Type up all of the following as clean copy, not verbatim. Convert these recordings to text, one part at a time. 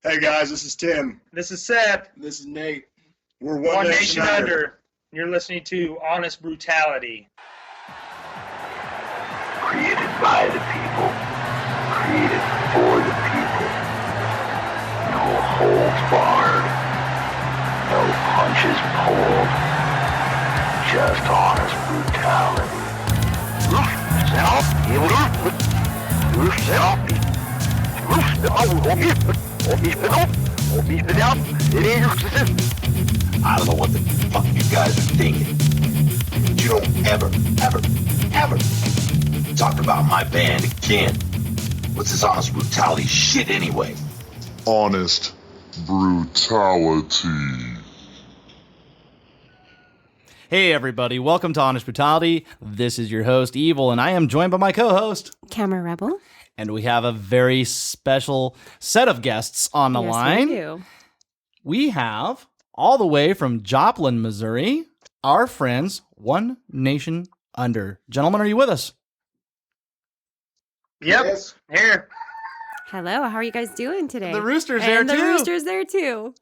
Hey guys, this is Tim. This is Seth. This is Nate. We're One Nation Under. You're listening to Honest Brutality. Created by the people. Created for the people. No holds barred. No punches pulled. Just honest brutality. I don't know what the fuck you guys are thinking, but you don't ever talk about my band again. What's this honest brutality shit anyway? Honest brutality. Hey everybody, welcome to Honest Brutality. This is your host, Evil, and I am joined by my co-host, Camera Rebel. And we have a very special set of guests on the line. We do. We have, all the way from Joplin, Missouri, our friends, One Nation Under. Gentlemen, are you with us? Yep, Yes. here. Hello, how are you guys doing today? The rooster's and there the too. rooster's there too.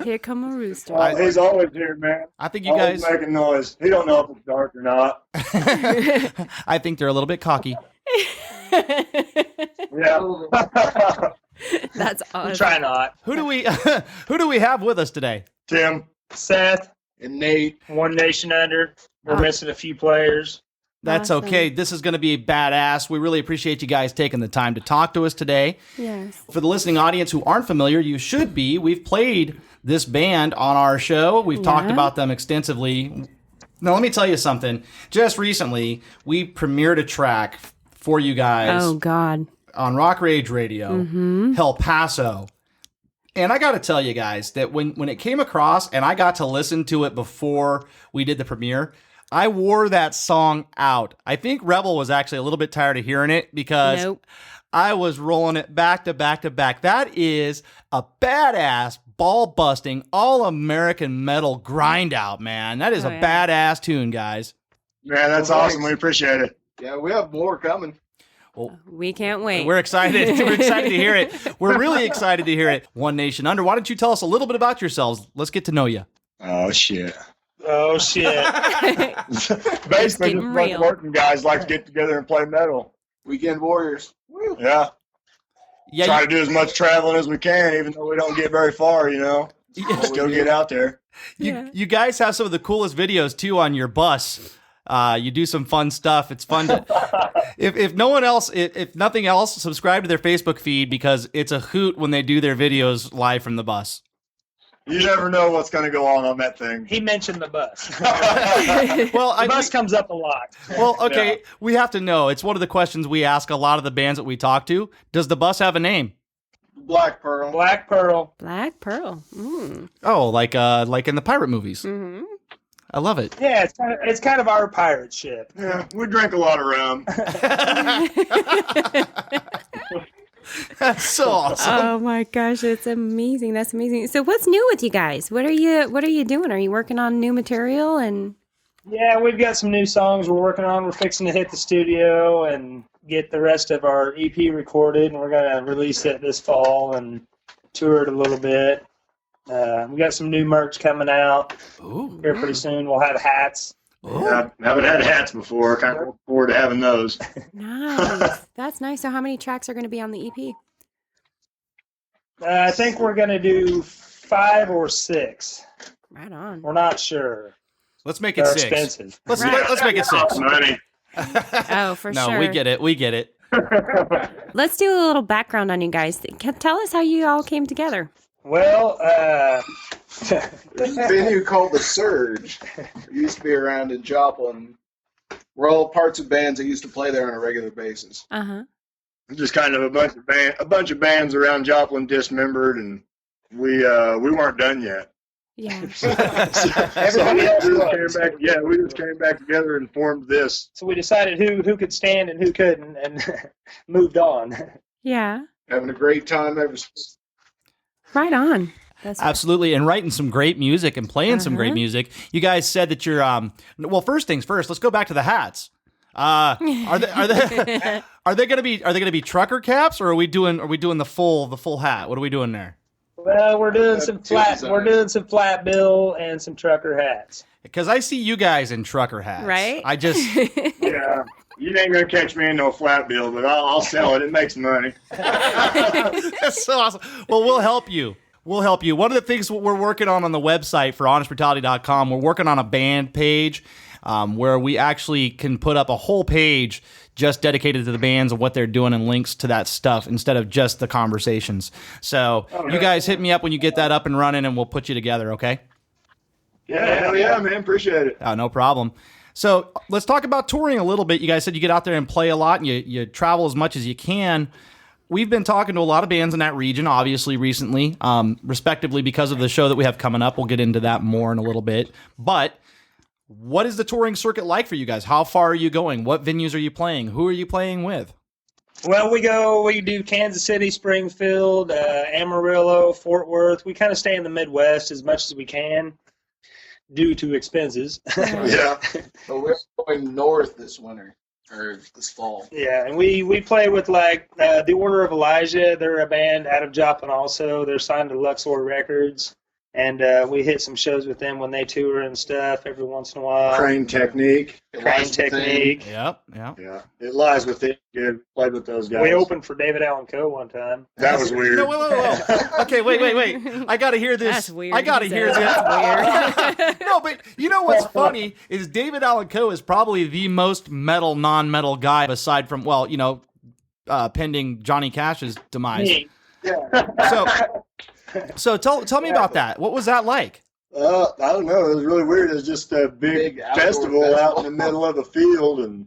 Here come a rooster. He's always here, man. I think you Always guys... making noise. He don't know if it's dark or not. I think they're a little bit cocky. Yeah. That's awesome. Try not. Who do we have with us today? Tim. Seth, And Nate. One Nation Under. We're missing a few players. That's Awesome. okay. This is going to be badass. We really appreciate you guys taking the time to talk to us today. Yes. For the listening audience who aren't familiar, you should be. We've played this band on our show. We've talked Yeah. about them extensively. Now, let me tell you something. Just recently, we premiered a track for you guys Oh God. on Rock Rage Radio, El Paso. And I got to tell you guys that when it came across and I got to listen to it before we did the premiere, I wore that song out. I think Rebel was actually a little bit tired of hearing it because Nope. I was rolling it back to back to back. That is a badass, ball-busting, all-American metal grind out, man. That is Oh, a yeah. badass tune, guys. Man, that's Well, awesome. thanks. We appreciate it. Yeah, we have more coming. We can't wait. We're excited. We're excited to hear it. We're really excited to hear it. One Nation Under. Why don't you tell us a little bit about yourselves? Let's get to know you. Oh, shit. Oh, shit. Basically, just a getting bunch real. of working guys like to get together and play metal. Weekend Warriors. Woo. Yeah. Yeah, Try to do as much traveling as we can, even though we don't get very far, you know. Still get out there. you guys have some of the coolest videos too on your bus. You do some fun stuff. It's fun to, if no one else, if nothing else, subscribe to their Facebook feed because it's a hoot when they do their videos live from the bus. You never know what's going to go on that thing. He mentioned the bus. Well, The bus comes up a lot. well, okay, Yeah. we have to know. It's one of the questions we ask a lot of the bands that we talk to. Does the bus have a name? Black Pearl. Black Pearl. Black Pearl. Mm. Oh, like in the pirate movies. Hmm. I love it. Yeah, it's kind of our pirate ship. Yeah, we drink a lot of rum. That's so awesome. Oh my gosh, it's amazing. That's amazing. So what's new with you guys? What are you doing? Are you working on new material and Yeah, we've got some new songs we're working on. We're fixing to hit the studio and get the rest of our EP recorded, and we're going to release it this fall and tour it a little bit. We got some new merch coming out Ooh. here pretty soon. We'll have hats. Yeah, haven't had hats before. Kind of look forward to having those. nice? That's nice. So how many tracks are going to be on the EP? I think we're going to do 5 or 6. Right on. We're not sure. Let's make it They're 6. expensive. Let's Right. let's make it 6. Money. Oh, for No, sure. we get it. We get it. Let's do a little background on you guys. Tell us how you all came together. Well, There's a venue called The Surge. It used to be around in Joplin. We're all parts of bands that used to play there on a regular basis. Uh-huh. Just kind of a bunch of bands around Joplin dismembered, and we weren't done yet. Yeah. Everybody else we was. we just came back together and formed this. So we decided who could stand and who couldn't, and moved on. Yeah. Having a great time ever since. Right on. That's Absolutely, and writing some great music and playing some great music. You guys said that you're well, first things first, let's go back to the hats. Are they gonna be trucker caps, or are we doing the full hat? What are we doing there? Well, we're doing some Two flat. designs. We're doing some flat bill and some trucker hats. Because I see you guys in trucker hats. Right? I just, Yeah, you ain't gonna catch me in no flat bill, but I'll sell it. It makes money. that's so awesome. Well, we'll help you. We'll help you. One of the things we're working on the website for honestbrutality.com, we're working on a band page where we actually can put up a whole page just dedicated to the bands and what they're doing and links to that stuff instead of just the conversations. So you guys hit me up when you get that up and running and we'll put you together, okay? Yeah, hell yeah, man. Appreciate it. Oh, no problem. So let's talk about touring a little bit. You guys said you get out there and play a lot and you travel as much as you can. We've been talking to a lot of bands in that region, obviously, recently, respectively, because of the show that we have coming up. We'll get into that more in a little bit. But what is the touring circuit like for you guys? How far are you going? What venues are you playing? Who are you playing with? Well, we do Kansas City, Springfield, Amarillo, Fort Worth. We kind of stay in the Midwest as much as we can due to expenses. Yeah. But we're going north this winter, or this fall. Yeah, and we play with like the Order of Elijah. They're a band out of Joplin also. They're signed to Luxor Records. And we hit some shows with them when they tour and stuff every once in a while. Crane Technique. Crane Technique. Yep. Yeah, it lies within. Good. Played with those guys. We opened for David Allen Coe one time. That was weird. No, wait. Okay, wait. I got to hear this. That's weird. I got to hear this. That's weird. No, but you know what's funny is David Allen Coe is probably the most metal, non-metal guy aside from, well, pending Johnny Cash's demise. Me. So tell me about that. What was that like? I don't know. It was really weird. It was just a big outdoor festival out in the middle of a field, and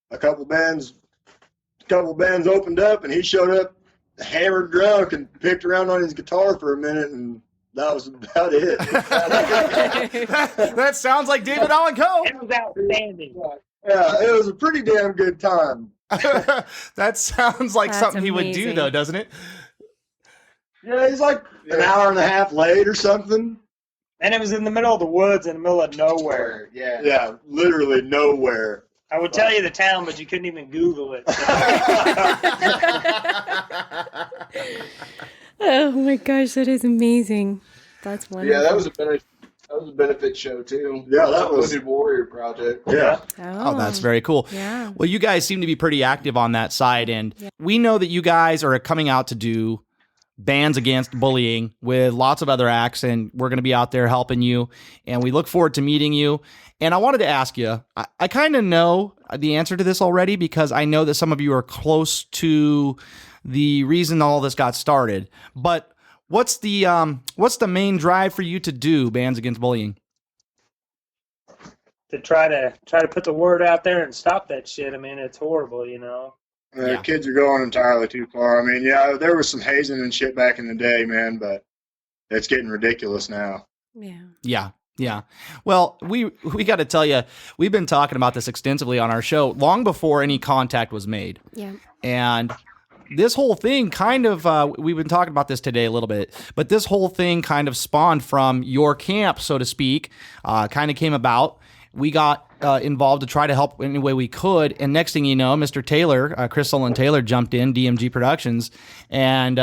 a couple bands opened up, and he showed up hammered drunk and picked around on his guitar for a minute, and that was about it. That sounds like David Allen Coe. It was outstanding. Yeah, it was a pretty damn good time. That sounds like That's something he would do, amazing. though, doesn't it? Yeah, he's like an hour and a half late or something. And it was in the middle of the woods, in the middle of nowhere. Yeah. Yeah, literally nowhere. I would tell you the town, but you couldn't even Google it. Oh my gosh, that is amazing. That's wonderful. Yeah, that was a benefit show too. Yeah, that was- Wounded Warrior Project. Yeah. Oh, that's very cool. Yeah. Well, you guys seem to be pretty active on that side, and we know that you guys are coming out to do bands against bullying with lots of other acts, and we're going to be out there helping you, and we look forward to meeting you. And I wanted to ask you, I kind of know the answer to this already because I know that some of you are close to the reason all this got started, but what's the main drive for you to do Bands Against Bullying? To try to put the word out there and stop that shit. I mean, it's horrible, Yeah. Kids are going entirely too far. I mean, yeah, there was some hazing and shit back in the day, man, but it's getting ridiculous now. Yeah. Yeah. Well, we got to tell you, we've been talking about this extensively on our show long before any contact was made. Yeah. And this whole thing kind of, we've been talking about this today a little bit, but this whole thing kind of spawned from your camp, so to speak, kind of came about. We got involved to try to help any way we could. And next thing you know, Mr. Taylor, Crystal and Taylor jumped in, DMG Productions, and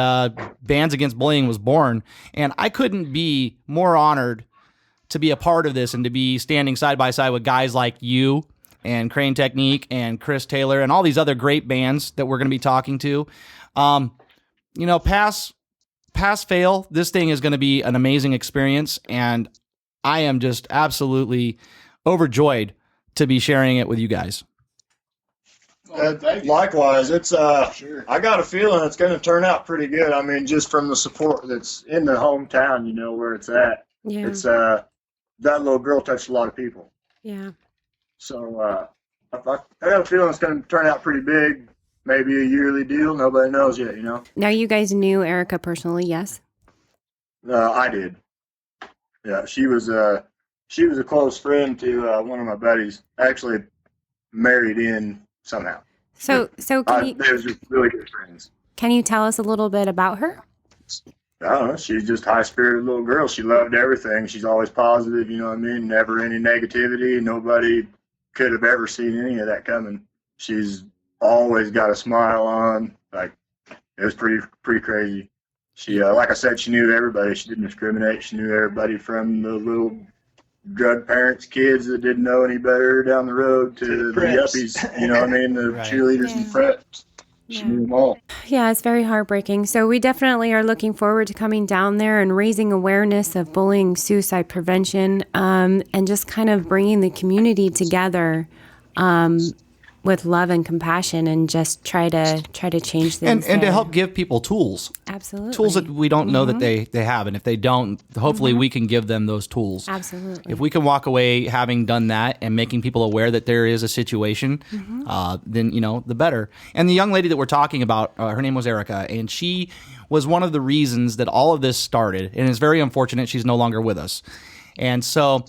Bands Against Bullying was born. And I couldn't be more honored to be a part of this and to be standing side by side with guys like you and Crane Technique and Chris Taylor and all these other great bands that we're going to be talking to. Pass, fail, this thing is going to be an amazing experience. And I am just absolutely overjoyed to be sharing it with you guys. Likewise, it's Sure. I got a feeling it's going to turn out pretty good. I mean, just from the support that's in the hometown, where it's at. Yeah. It's that little girl touched a lot of people. Yeah. So I got a feeling it's going to turn out pretty big. Maybe a yearly deal. Nobody knows yet. Now you guys knew Erica personally, yes? I did. Yeah, she was a close friend to one of my buddies. Actually, married in somehow. So They was just really good friends. can you tell us a little bit about her? I don't know. She's just a high-spirited little girl. She loved everything. She's always positive, you know what I mean? Never any negativity. Nobody could have ever seen any of that coming. She's always got a smile on. Like, it was pretty crazy. She, like I said, she knew everybody. She didn't discriminate. She knew everybody from the little drug parents' kids that didn't know any better down the road to the yuppies, you know what I mean? The Right. cheerleaders and preps. She knew them all. Yeah, it's very heartbreaking. So we definitely are looking forward to coming down there and raising awareness of bullying, suicide prevention, and just kind of bringing the community together with love and compassion, and just try to change things. And to help give people tools. Absolutely. Tools that we don't know that they have. And if they don't, hopefully we can give them those tools. Absolutely. If we can walk away having done that and making people aware that there is a situation, then, you know, the better. And the young lady that we're talking about, her name was Erica, and she was one of the reasons that all of this started. And it's very unfortunate she's no longer with us. And so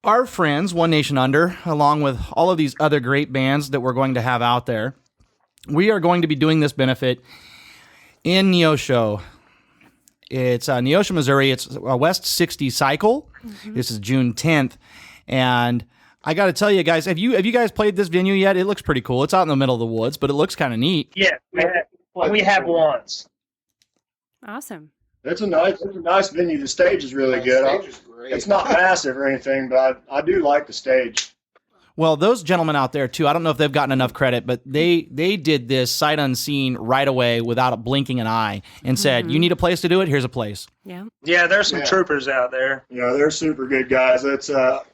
our friends, One Nation Under, along with all of these other great bands that we're going to have out there, we are going to be doing this benefit in Neosho. It's Neosho, Missouri. It's a West 60 cycle. This is June 10th. And I got to tell you guys, have you guys played this venue yet? It looks pretty cool. It's out in the middle of the woods, but it looks kind of neat. Yeah, we have once. Awesome. It's a nice venue. The stage is really good. The stage is great. It's not massive or anything, but I do like the stage. Well, those gentlemen out there, too, I don't know if they've gotten enough credit, but they did this sight unseen right away without blinking an eye and said, you need a place to do it? Here's a place. Yeah. Yeah, there's some troopers out there. You know, they're super good guys. That's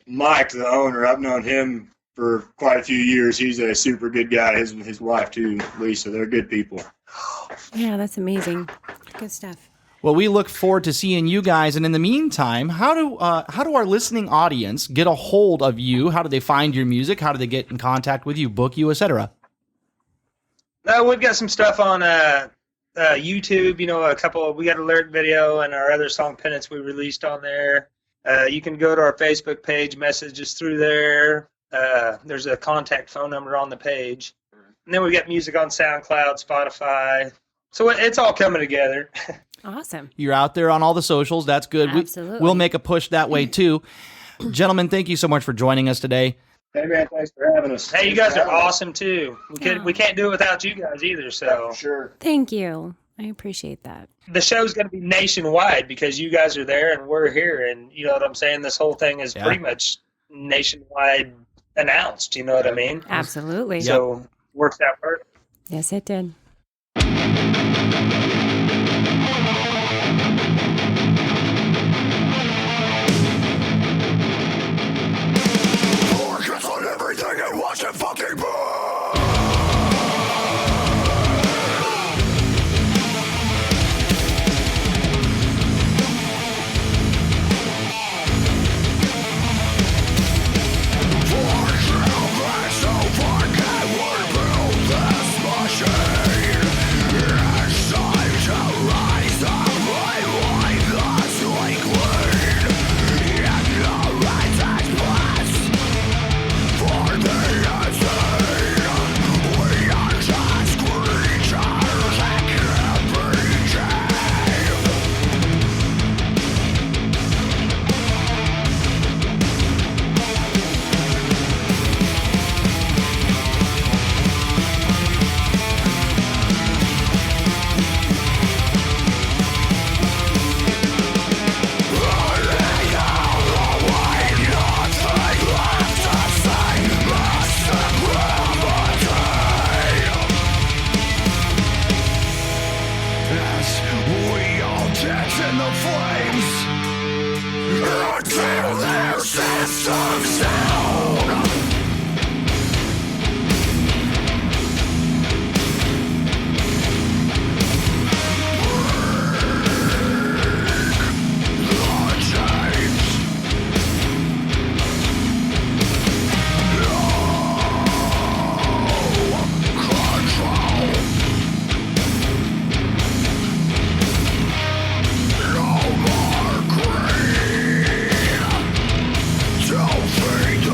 Mike, the owner. I've known him for quite a few years. He's a super good guy. His wife, too, Lisa. They're good people. Yeah, that's amazing. Good stuff. Well, we look forward to seeing you guys. And in the meantime, how do our listening audience get a hold of you? How do they find your music? How do they get in contact with you, book you, etc.? We've got some stuff on YouTube. You know, we got a lyric video and our other song Penance we released on there. You can go to our Facebook page, message us through there. There's a contact phone number on the page. And then we got music on SoundCloud, Spotify. So it's all coming together. Awesome. You're out there on all the socials. That's good. Absolutely. We'll make a push that way, too. Gentlemen, thank you so much for joining us today. Hey, man, thanks for having us. Hey, you guys are awesome, too. We can't do it without you guys either. So Sure. Thank you. I appreciate that. the show's going to be nationwide because you guys are there and we're here. And you know what I'm saying? This whole thing is pretty much nationwide announced. You know what I mean? Absolutely. So works out perfect. Yes, it did. Focus on everything and watch it fucking burn. Don't feed the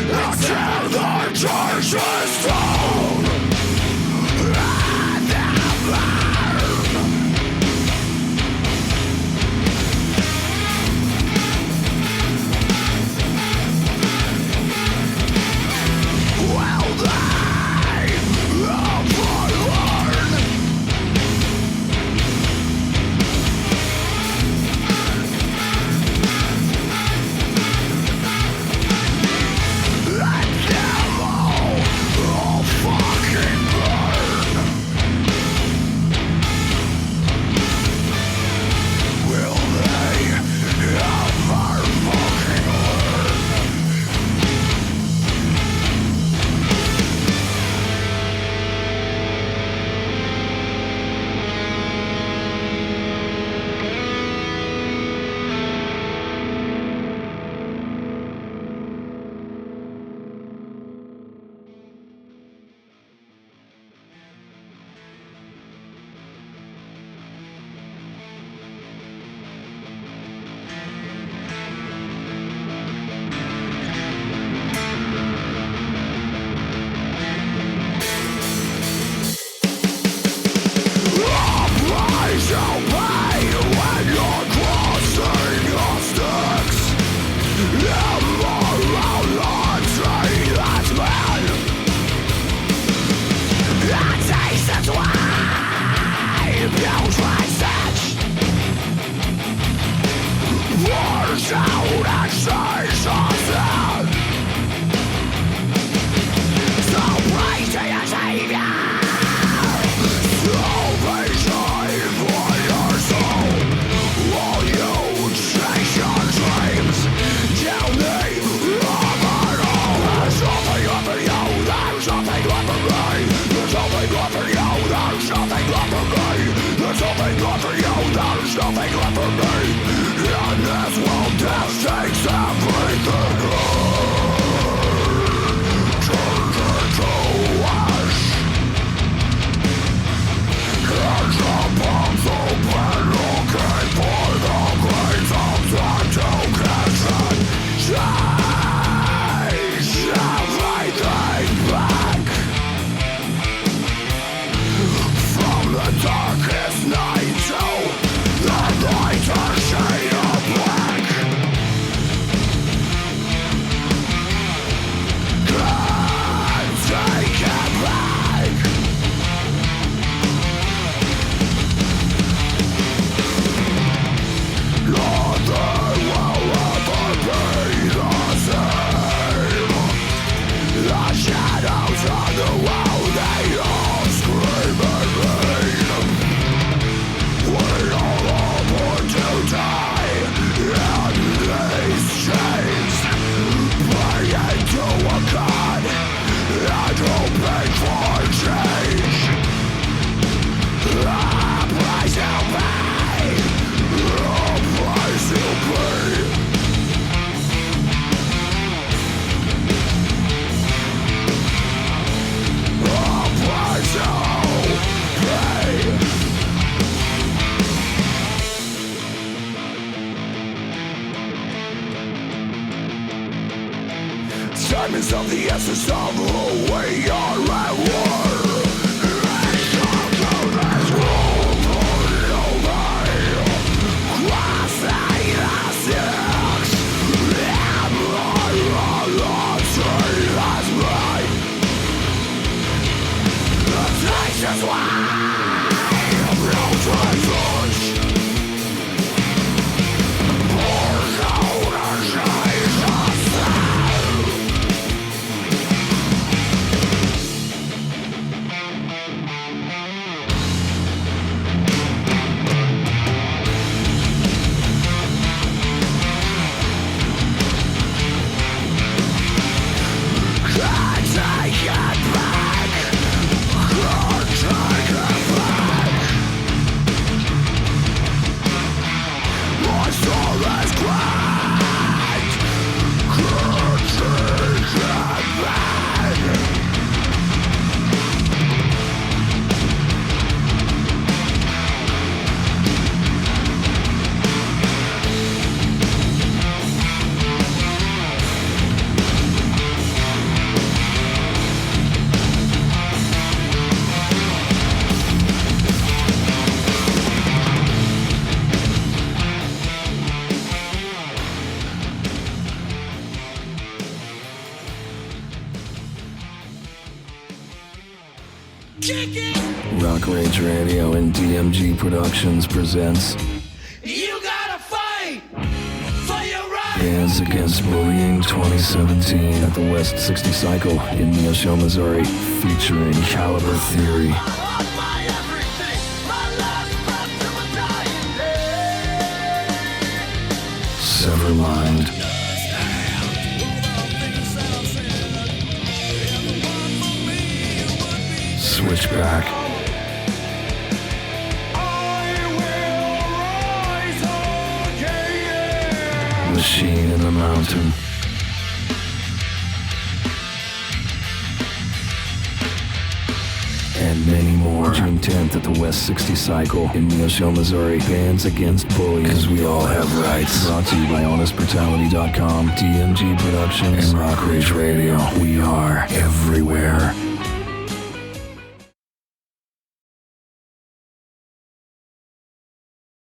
until the church is down. And never. Will they ever learn? Let them all fucking burn. Will they ever fucking learn? Price you'll pay when you're crossing your sticks. Immoral laundry that's been a taste that's why you transit. Words out and say something. So praise to your Savior. Salvation for your soul. Will you chase your dreams? Tell me of it all. There's something left for you. There's something left for me. There's something left for you. There's something left for me. There's something left for you. There's nothing left for me. In this world, death takes everything. Turns into ash. As the bombs open, looking for the grains of time to catch and change everything back. From the darkest night to the lighter shade of black. Can't take it back. Nothing will ever be the same. The shadows on the wall, they all scream and rain. We all are born to die in these chains, praying to a God and hoping for change. A price to pay. A price to pay. A price to pay. Time is of the essence of who we are at war. Let's come to this world for nobody. Cross the six. Immoral laundry that's mine. The taste is why no transition. Pours out and shines the sun. Rock Rage Radio and DMG Productions presents You gotta fight for your right. Bands Against Bullying 2017 at the West 60 Cycle in Neosho, Missouri, featuring Caliber Theory, My everything, my last breath to my dying day. Severmind, Switchback, Machine in the Mountain, and many more. June 10th at the West 60 Cycle in Neosho, Missouri. Bands Against Bullying, 'cause we all have rights. Brought to you by honestbrutality.com, DMG Productions, and Rock Rage Radio. We are everywhere.